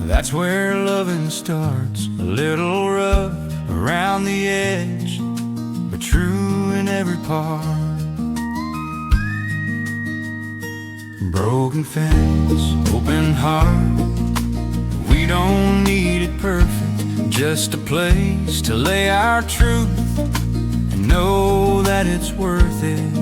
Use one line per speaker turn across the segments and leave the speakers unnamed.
That's where loving starts, a little rough around the edge, but true in every part. Broken fence, open heart, we don't need it perfect, just a place to lay our truth and know that it's worth it.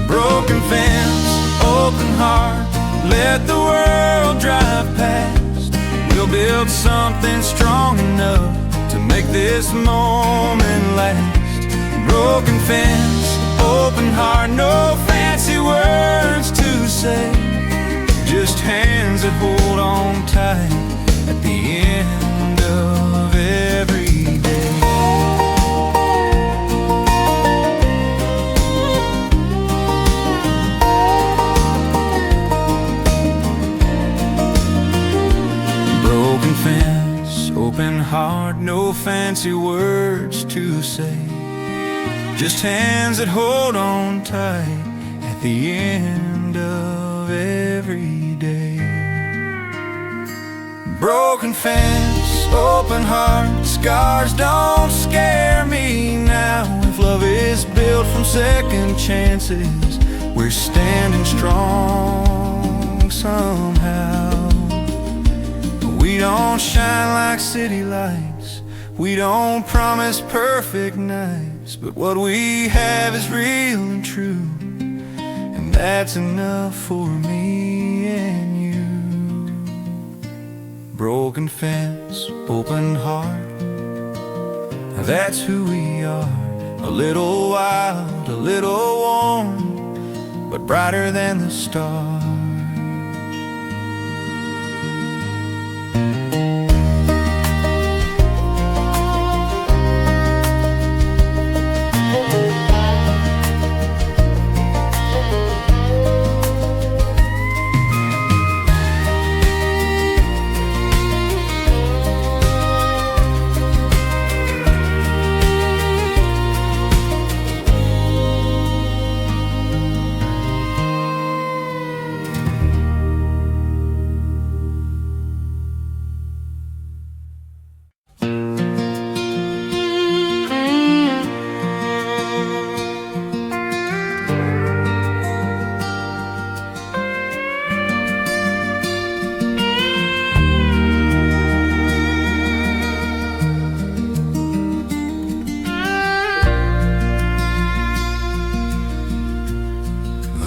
Broken fence, open heart, let the world drive past. We'll build something strong enough to make this moment last. Broken fence, open heart, no fancy words to say, just hands that hold on tight at the end of every day. Broken fence, open heart, no fancy words to say, just hands that hold on tight at the end of every day. Broken fence, open heart, scars don't scare me now. If love is built from second chances, we're standing strong somehow. We don't shine like city lights, we don't promise perfect nights, but what we have is real and true, and that's enough for me and you. Broken fence, open heart, that's who we are. A little wild, a little warm, but brighter than the stars.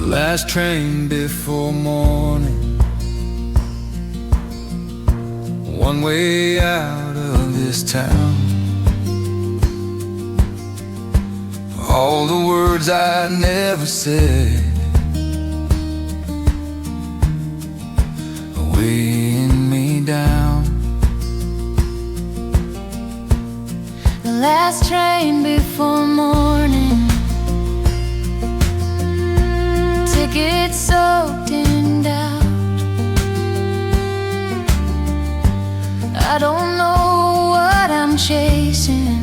Last train before morning, one way out of this town. All the words I never said, weighing me down.
The last train before morning, ticket soaked in doubt. I don't know what I'm chasing,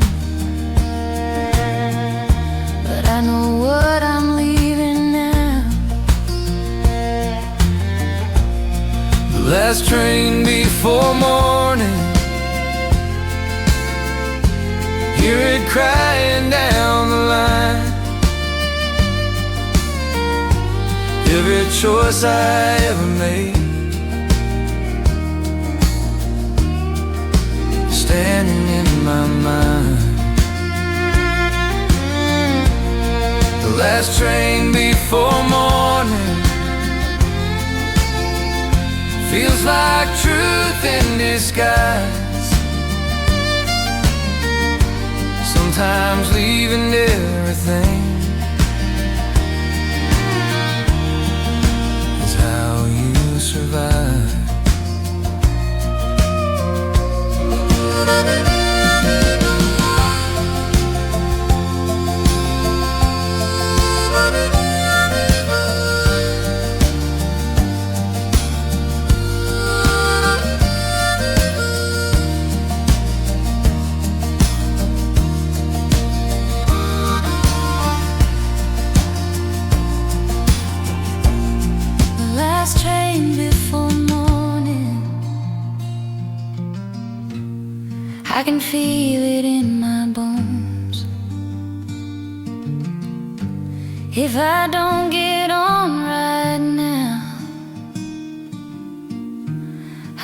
but I know what I'm leaving now.
The last train before morning, hear it crying down the line. Every choice I ever made, standing in my mind. The last train before morning feels like truth in disguise. Sometimes leaving everything is how you survive.
I can feel it in my bones. If I don't get on right now,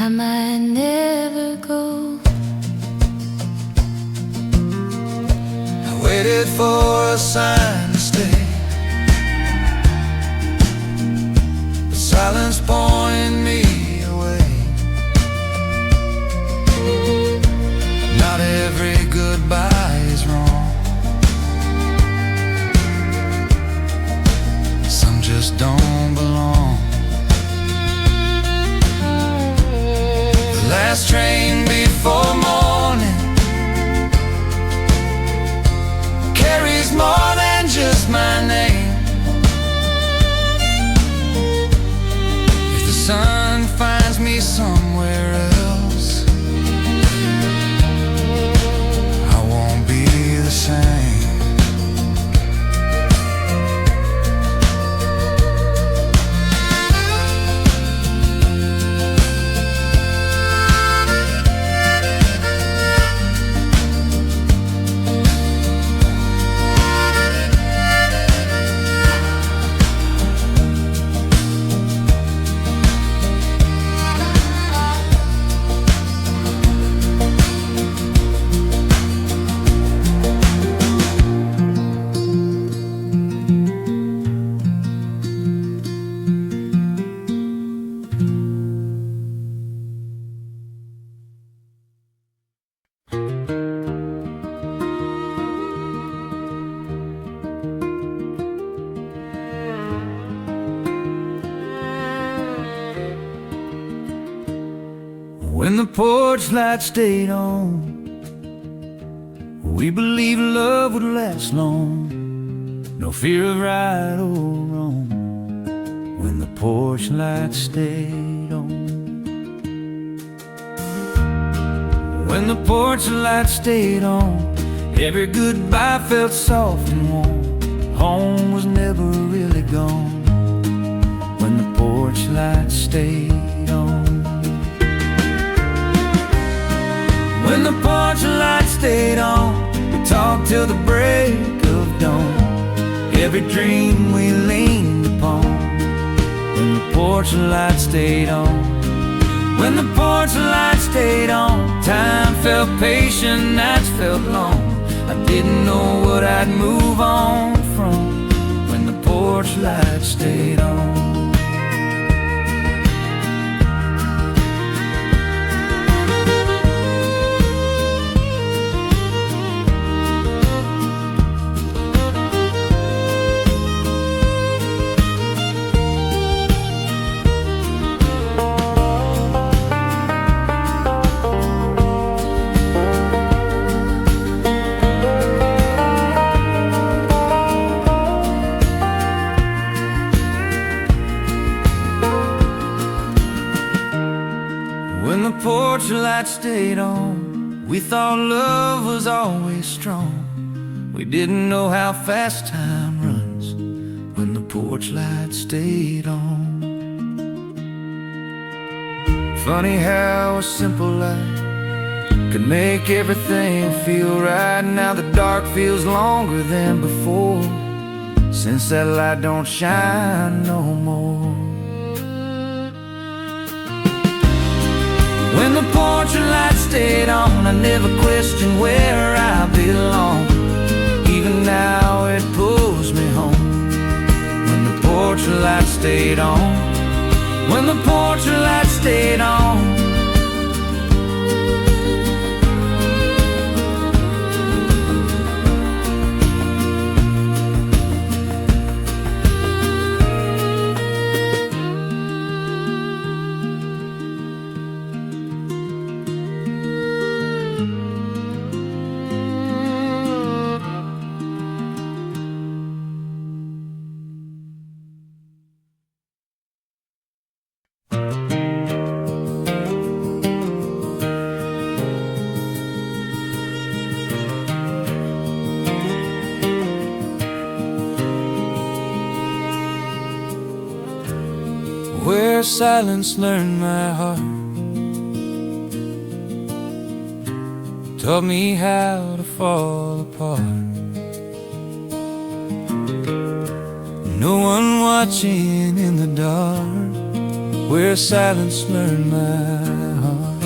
I might never go.
I waited for a sign to stay, but silence pointed me away. Not every goodbye is wrong. Some just don't belong. The last train before morning carries more than just my name. If the sun finds me somewhere else, I won't be the same. When the porch light stayed on, we believed love would last long. No fear of right or wrong. When the porch light stayed on. When the porch light stayed on, every goodbye felt soft and warm. Home was never really gone. When the porch light stayed on. When the porch light stayed on, we talked till the break of dawn. Every dream we leaned upon. When the porch light stayed on. When the porch light stayed on, time felt patient, nights felt long. I didn't know what I'd move on from. When the porch light stayed on. When the porch light stayed on, we thought love was always strong. We didn't know how fast time runs. When the porch light stayed on. Funny how a simple light could make everything feel right. Now the dark feels longer than before, since that light don't shine no more. When the porch light stayed on, I never questioned where I belong. Even now it pulls me home. When the porch light stayed on. When the porch light stayed on. Where silence learned my heart taught me how to fall apart. No one watching in the dark, where silence learned my heart.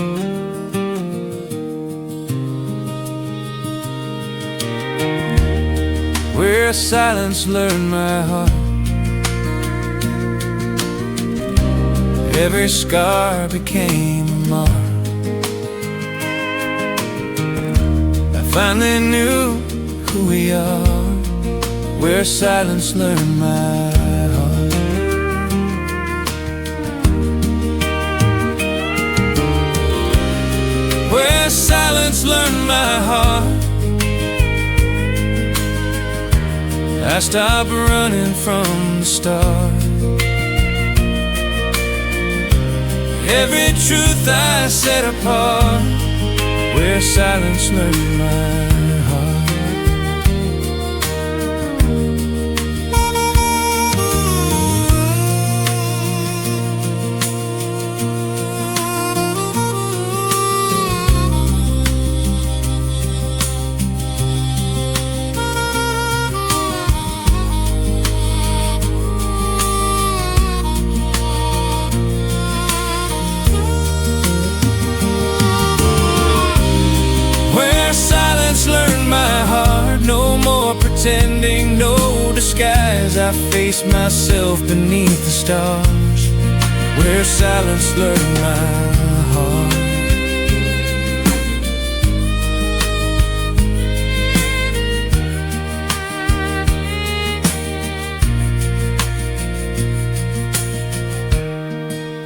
Where silence learned my heart. Every scar became a mark. I finally knew who we are, where silence learned my heart. Where silence learned my heart. I stopped running from the start. Every truth I set apart, where silence learned my heart. No more pretending, no disguise. I face myself beneath the stars, where silence learned my heart.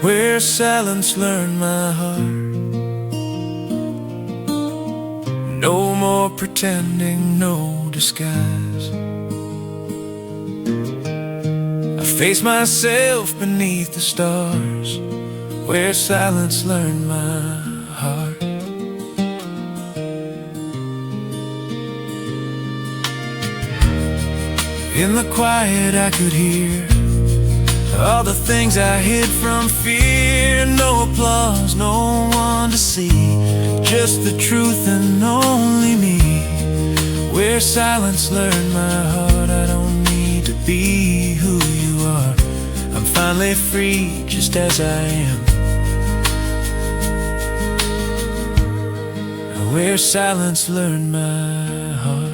Where silence learned my heart. No more pretending, no disguise. I face myself beneath the stars, where silence learned my heart. In the quiet I could hear all the things I hid from fear. No applause, no one to see, just the truth and only me. Where silence learned my heart. I don't need to be who you are. I'm finally free just as I am. Where silence learned my heart.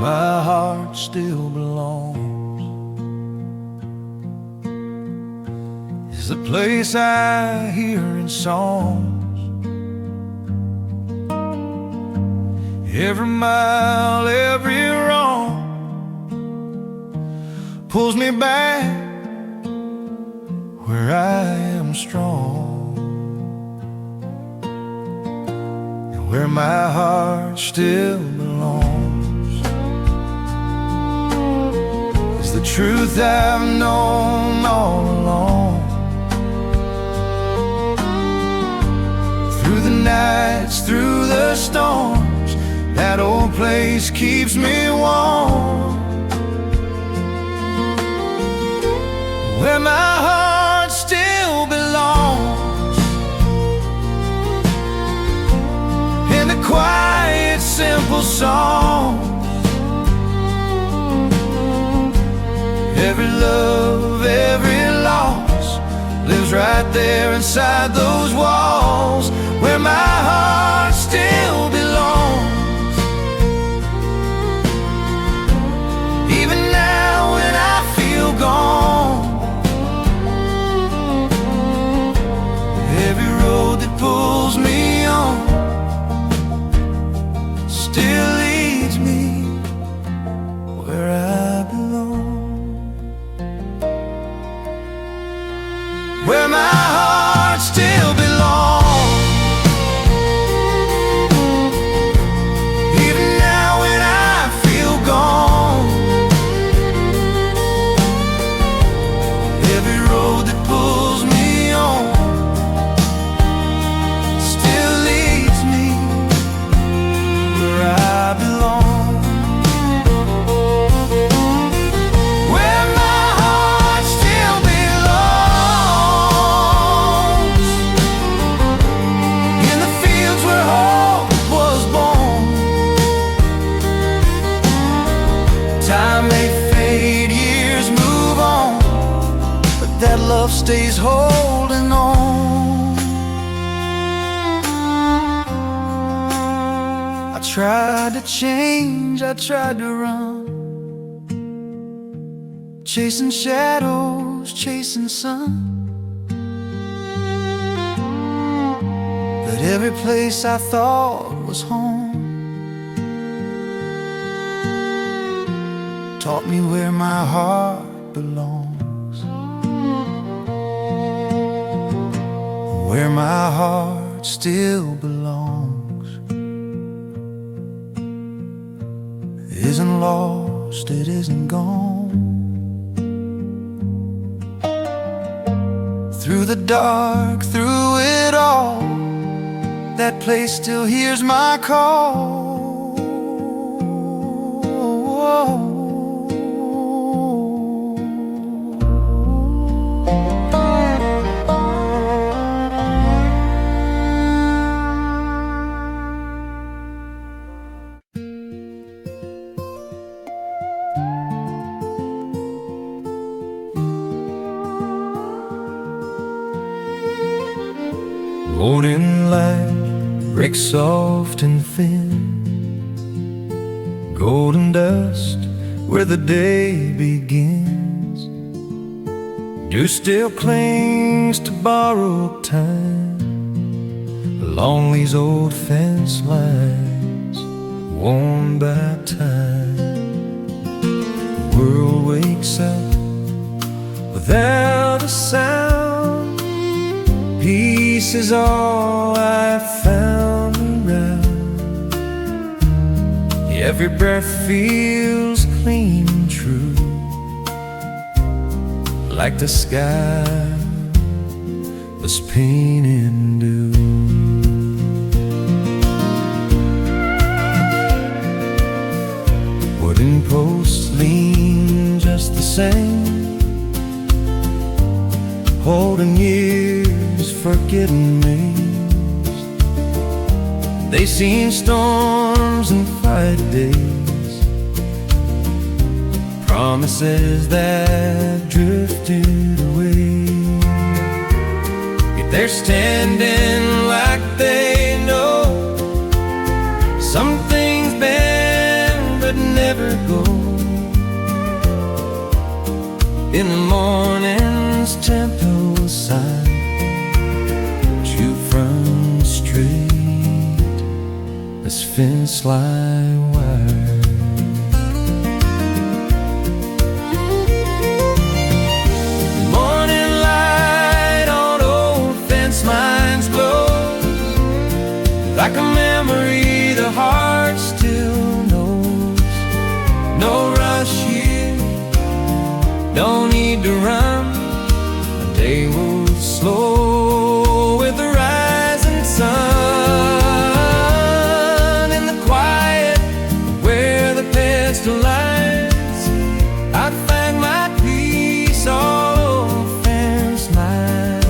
My heart still belongs, is the place I hear in songs. Every mile, every wrong pulls me back where I am strong, and where my heart still belongs. The truth I've known all along. Through the nights, through the storms, that old place keeps me warm. Where my heart still belongs. song. Every love, every loss lives right there inside those walls, where my heart still belongs. Even now when I feel gone, every road that pulls me on still leads me where I belong, where my heart still belongs. Even now when I feel gone, every road that pulls me on still leads me where I belong, where my heart still belongs. In the fields where hope was born. Time may fade, years move on, but that love stays holding on. I tried to change, I tried to run, chasing shadows, chasing sun. But every place I thought was home taught me where my heart belongs, where my heart still belongs. It isn't lost, it isn't gone. Through the dark, through it all, that place still hears my call. Morning light breaks soft and thin, golden dust where the day begins. Dew still clings to borrowed time along these old fence lines, worn by time. The world wakes up without a sound. Peace is all I found around. Every breath feels clean and true, like the sky was painted in dew. Wooden posts lean just the same, holding years, forgetting me. They seen storms and fight days, promises that drifted away. Yet they're standing like they know some things bend but never go. In the morning's tempo sign, two front straight as fence line wire. Morning light on old fence lines glow, like a memory the heart still knows. No rush here, don't need to run. A day moves slow with the rising sun. In the quiet where the pestle lies, I find my peace all over fence lines.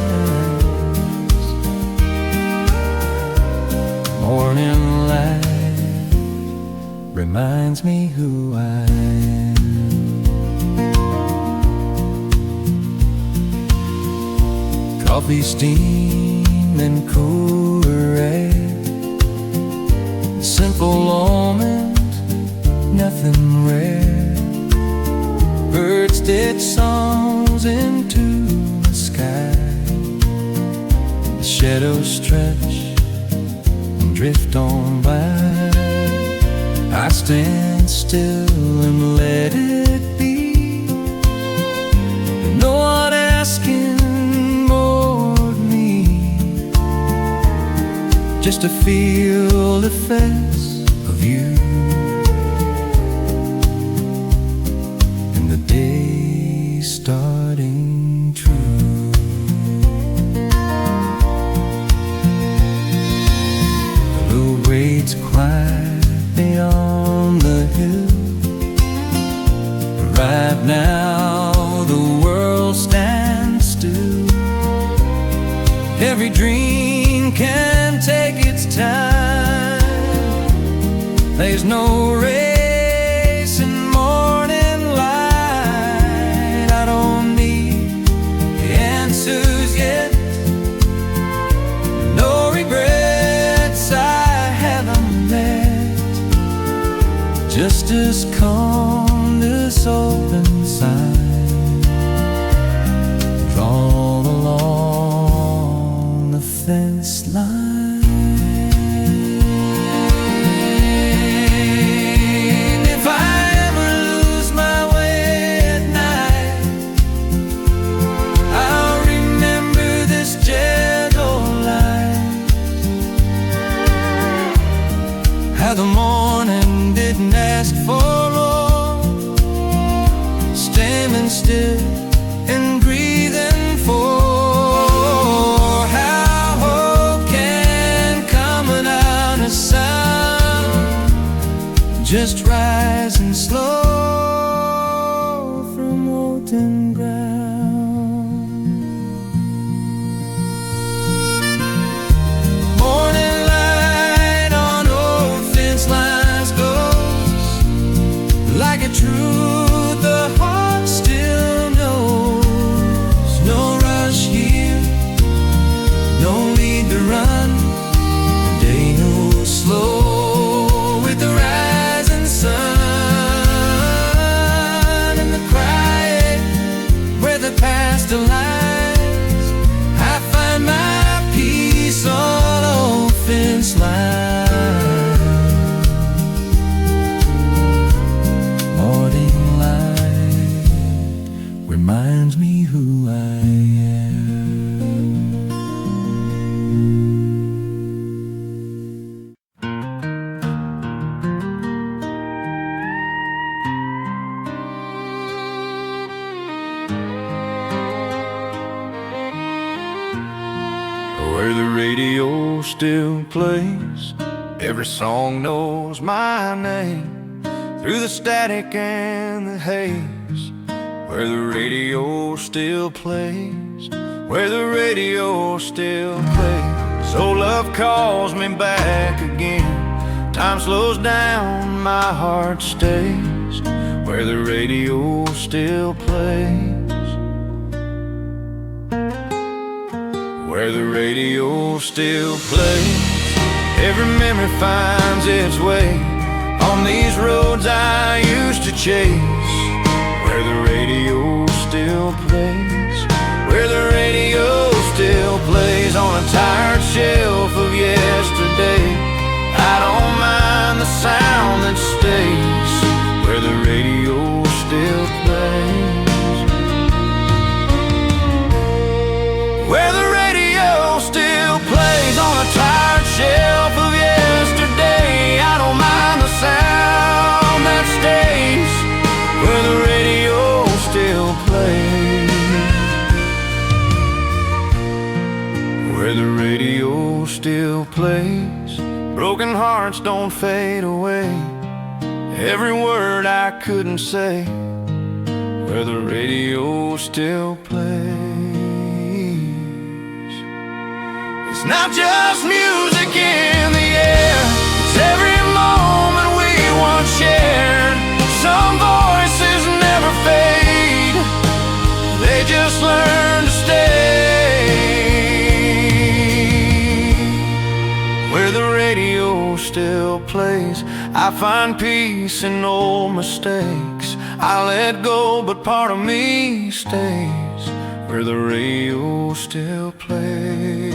Morning light reminds me who I am. Coffee steam and cooler air, simple moment, nothing rare. Birds did songs into the sky. The shadows stretch and drift on by. I stand still and let it be. No one asking more of me, just to feel the face of you. And the day starting true. The road waits quiet beyond the hill. Right now the world stands still. Every dream can take its time. There's no race in morning light. I don't need the answers yet, no regrets, I haven't met. Just as calm, this open sign drawn along the fence line. If I ever lose my way at night, I'll remember this gentle light. How the morning didn't ask for long, standing still and breathing for. How hope can come without a sound, just rising slow from molten ground. Morning light on old fence lines goes like a truth the heart still knows. No rush here, no need to run. The day moves slow with the rising sun. And the quiet where the past aligns, I find my peace on old fence lines. Morning light reminds me who I am. Where the radio still plays, every song knows my name. Through the static and the haze, where the radio still plays, where the radio still plays. So love calls me back again. Time slows down, my heart stays, where the radio still plays. Where the radio still plays, every memory finds its way on these roads I used to chase. Where the radio still plays, where the radio still plays on a tired shelf of yesterday. I don't mind the sound that stays, where the radio still plays. Where the radio still plays on a tired shelf of yesterday. I don't mind the sound that stays, where the radio still plays. Where the radio still plays, broken hearts don't fade away. Every word I couldn't say, where the radio still plays. It's not just music in the air, it's every moment we once shared. just learn to stay where the radio still plays. I find peace in old mistakes. I let go, but part of me stays where the radio still plays.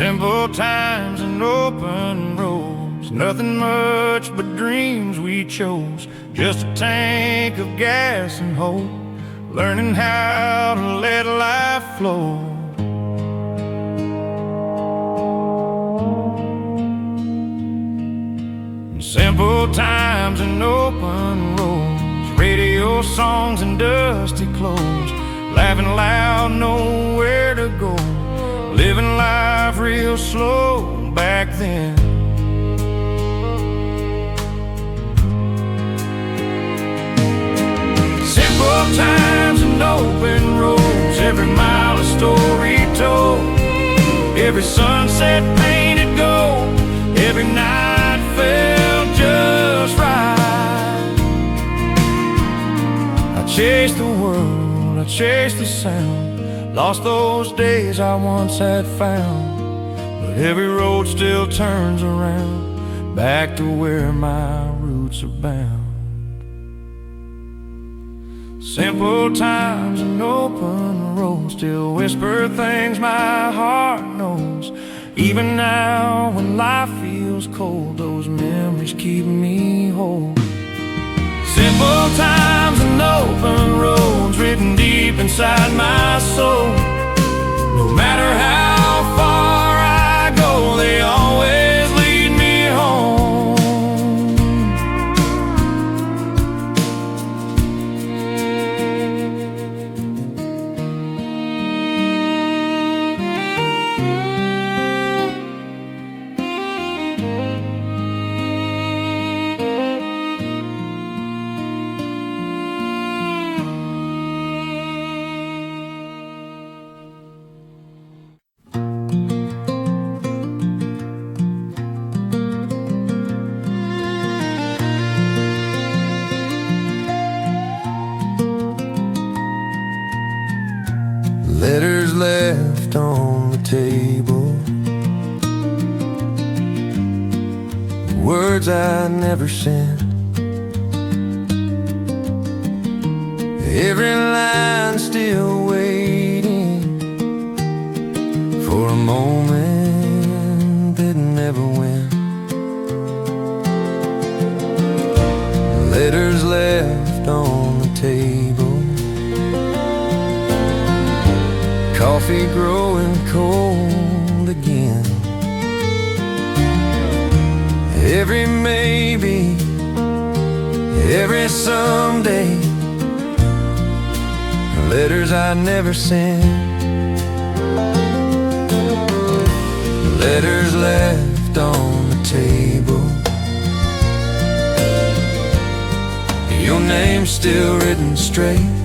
Simple times and open roads, nothing much but dreams we chose. Just a tank of gas and hope, learning how to let life flow. Simple times and open roads, radio songs and dusty clothes, laughing loud, nowhere to go, living life real slow back then. Simple times and open roads, every mile a story told, every sunset painted gold, every night felt just right. I chased the world, I chased the sound, lost those days I once had found, but every road still turns around, back to where my roots are bound. Simple times and open roads still whisper things my heart knows. Even now when life feels cold, those memories keep me whole. Simple times and open roads written deep inside my soul. No matter how far I go, they always lead me home. Letters left on the table, words I never sent, every line still waiting for a moment that never went. Letters left on the table, coffee growing cold again. Every maybe, every someday, letters I never sent. Letters left on the table, your name still written straight.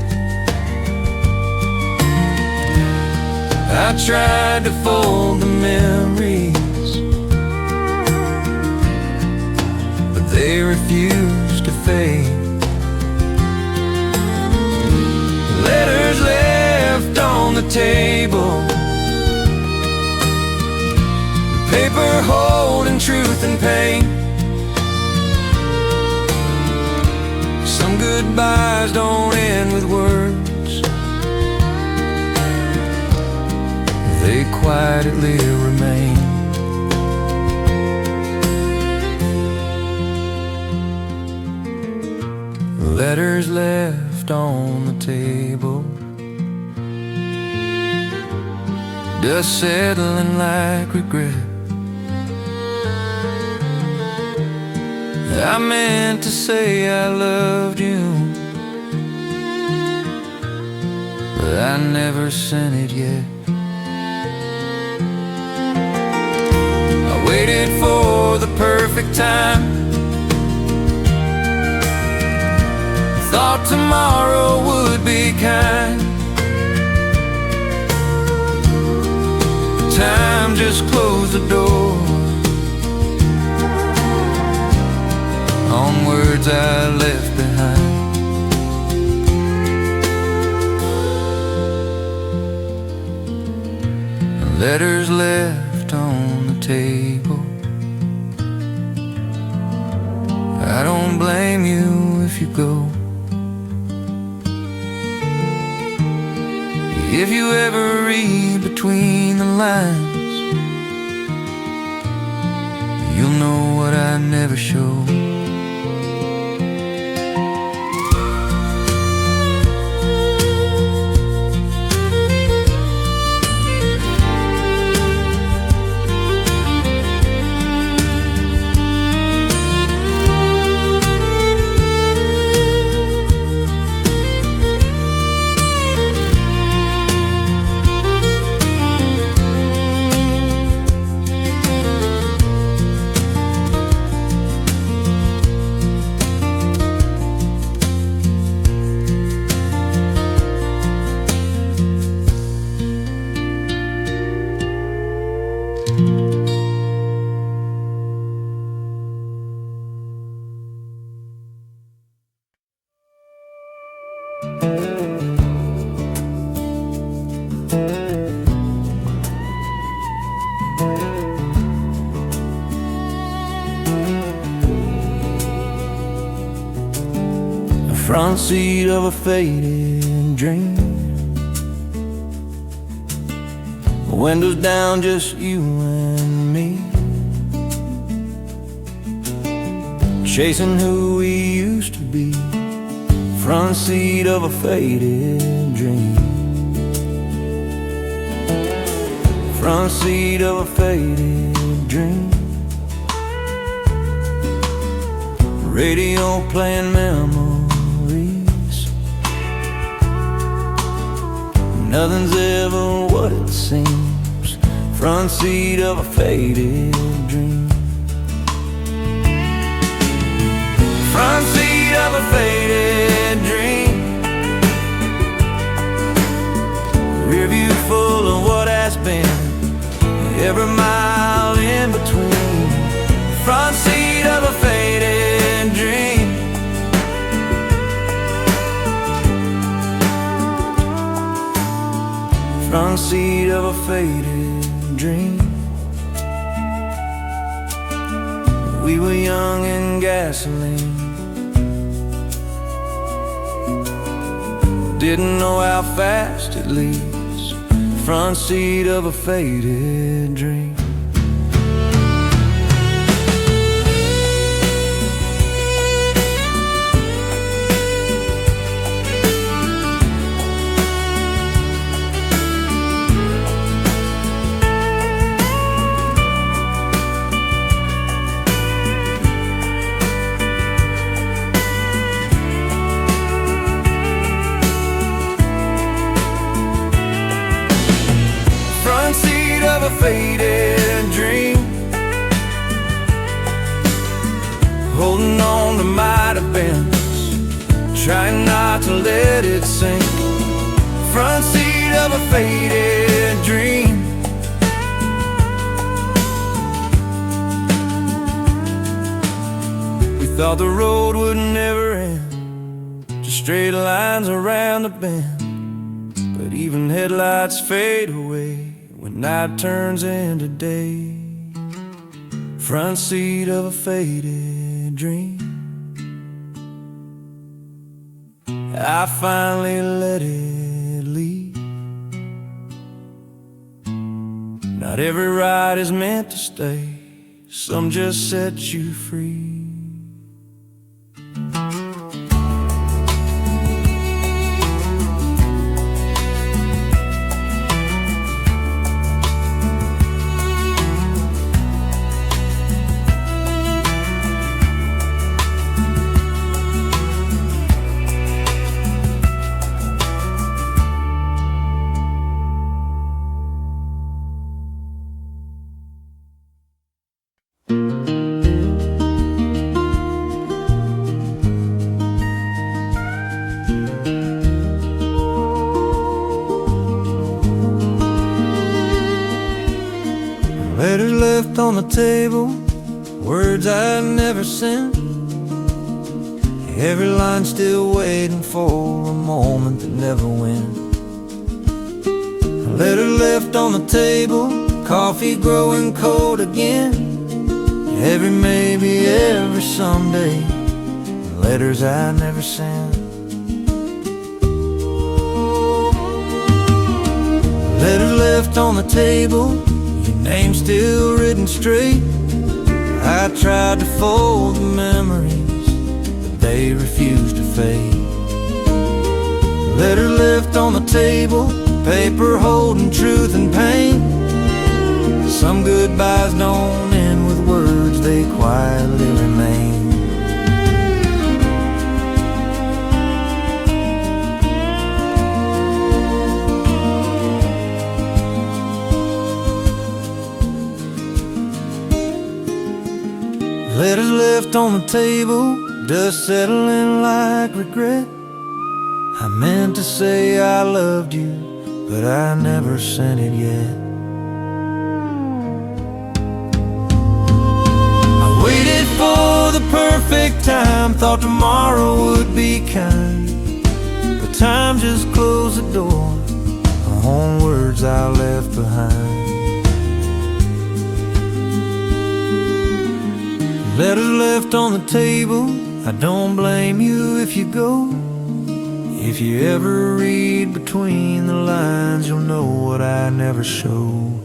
I tried to fold the memories, but they refused to fade. Letters left on the table, paper holding truth and pain. Some goodbyes don't end with words, they quietly remain. Letters left on the table, dust settling like regret. I meant to say I loved you, but I never sent it yet. I waited for the perfect time, thought tomorrow would be kind. Time just closed the door on words I left behind. Letters left on the table. I don't blame you if you go. If you ever read between the lines, you'll know what I never showed. Front seat of a faded dream, windows down, just you and me, chasing who we used to be. Front seat of a faded dream, front seat of a faded dream, radio playing memories. Nothing's ever what it seems. Front seat of a faded dream, front seat of a faded dream, rear view full of what has been, every mile in between. Front seat of a faded dream, front seat of a faded dream. We were young and gasoline, didn't know how fast it leads. Front seat of a faded dream. A faded dream, holding on to might have been, trying not to let it sink. Front seat of a faded dream, we thought the road would never end, just straight lines around the bend. But even headlights fade away when night turns into day. Front seat of a faded dream, I finally let it leave. Not every ride is meant to stay, some just set you free. left on the table, words I never sent. Every line still waiting for a moment that never went. A letter left on the table, coffee growing cold again. Every maybe, every someday, letters I never sent. Letters left on the table, your name still written straight. I tried to fold the memories, but they refused to fade. Letters left on the table, paper holding truth and pain. Some goodbyes don't end with words, they quietly remain. Letters left on the table, dust settling like regret. I meant to say I loved you, but I never sent it yet. I waited for the perfect time, thought tomorrow would be kind, but time just closed the door on words I left behind. Letters left on the table, I don't blame you if you go. If you ever read between the lines, you'll know what I never showed.